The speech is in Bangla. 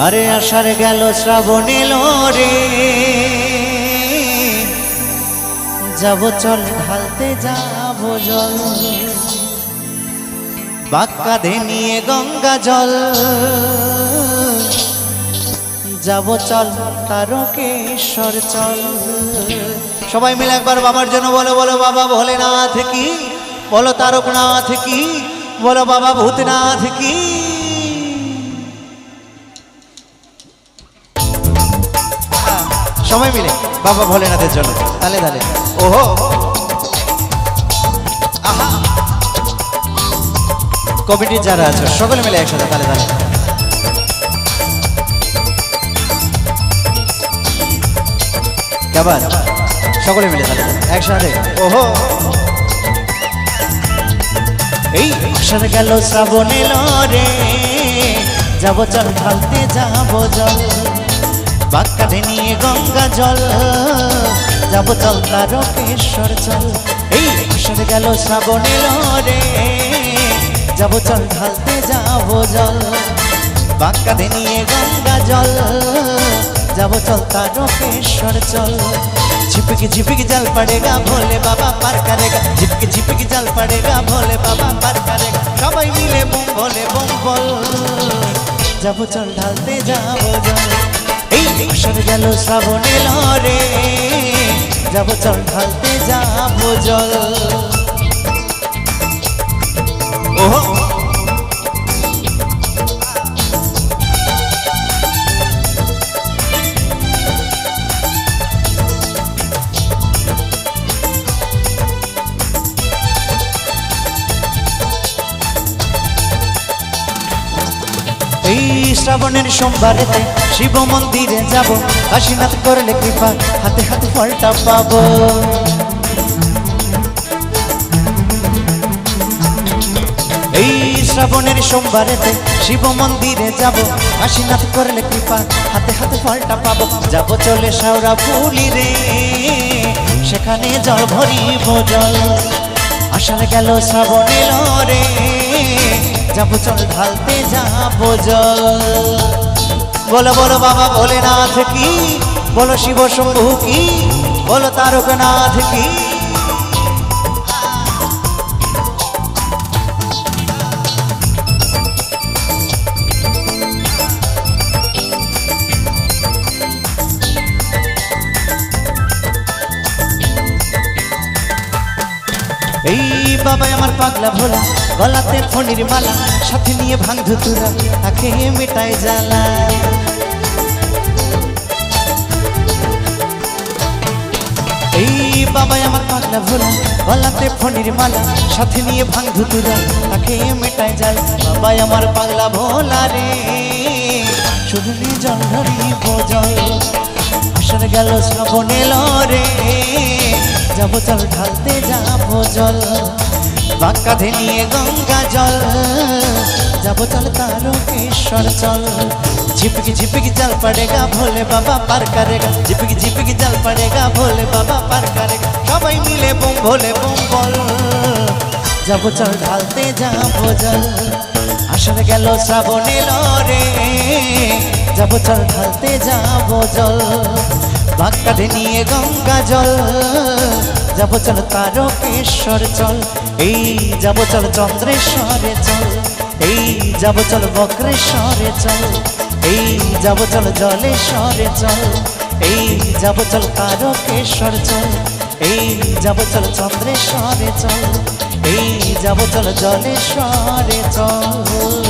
আরে আষাঢ় গেল শ্রাবণ এলো রে, যাব চল ঢালতে যাব জল, বাক্কাধে নিয়ে গঙ্গা জল, যাব চল তারকেশ্বর চল। সবাই মিলে একবার বাবার জন্য বলো, বলো বাবা ভোলেনাথ কি, বলো তারকনাথ কি, বলো বাবা ভূতনাথ কি। সবাই মিলে বাবা ভোলেনাথের জন্য তালে তালে। ওহো আহা, কমিটির যারা আছে সকলে মিলে একসাথে তালে তালে। কেমন সকলে মিলে তালে তালে একসাথে। ওহো এই আষাঢ় গেল শ্রাবণ এলো রে, যাব চল ঢালতে যাব জল, বাক্কাধে নিয়ে গঙ্গা জল, যাব চল তারকেশ্বর চল। এই আষাঢ় গেল শ্রাবণ এলো রে, যাব চল ঢালতে যাব জল, বাক্কাধে নিয়ে গঙ্গা জল, যাব চল তারকেশ্বর চল। झिपकी झिपकी जल पड़ेगा भोले बाबा पार करेगा, झिपकी झिपकी जल पड़ेगा भोले बाबा पार करेगा। सबाई मिले बम भोले बम बोल, যাব চল ঢালতে যাব জল। এই আষাঢ় গেল শ্রাবণ এলো রে, যাব চল ঢালতে যাব জল। ওহো এই শ্রাবণের সোমবারেতে শিব মন্দিরে যাব, কাশীনাথ করলে কৃপা হাতে হাতে ফলটা পাবো। এই শ্রাবণের সোমবারেতে শিব মন্দিরে যাব, কাশীনাথ করলে কৃপা হাতে হাতে ফলটা পাবো। যাব চলে শাওরা ফুলি রে, সেখানে জল ভরিব জল। আষাঢ় গেল শ্রাবণ এলো রে, যাব চল ঢালতে যাব জল। বলো বলো বাবা ভোলেনাথ কি, বলো শিব শম্ভু কি, বলো তারকনাথ কি। এই বাবা আমার পাগলা ভোলা, গলাতে ফণির মালা, সাথে নিয়ে ভাঙ ধুতুরা, তাকে মেটায় জ্বালা। এই বাবা আমার পাগলা ভোলা, গলাতে ফণির মালা, সাথে নিয়ে ভাঙ ধুতুরা, তাকে মেটায় জ্বালা। বাবা আমার পাগলা ভোলা রে, শুধু নিয়ে জল ধরিব জল। আষাঢ় গেল শ্রাবণ এলো রে, যাব চল ঢালতে যাব জল, বাক্কাধে নিয়ে গঙ্গা জল, যাব চল तारकेश्वर चल। झिपकी झिपकी जल पड़ेगा भोले बाबा पार करेगा, झिपकी झिपकी जल पड़ेगा भोले बाबा पार करेगा। सबाई मिले बम भोले बम बोल, যাব চল ঢালতে যাব জল। আষাঢ় গেল শ্রাবণ এলো রে, যাব চল ঢালতে যাব জল, বাক্কাধে নিয়ে গঙ্গা জল, যাব চল তারকেশ্বর চল। এই যাব চল চন্দ্রেশ্বরে চল, এই যাব চল বক্রেশ্বরে চল, এই যাব চল জলেশ্বরে চল, এই যাব চল তারকেশ্বর চল, এই যাব চল চন্দ্রেশ্বরে চল, এই যাব চল জলেশ্বরে চল।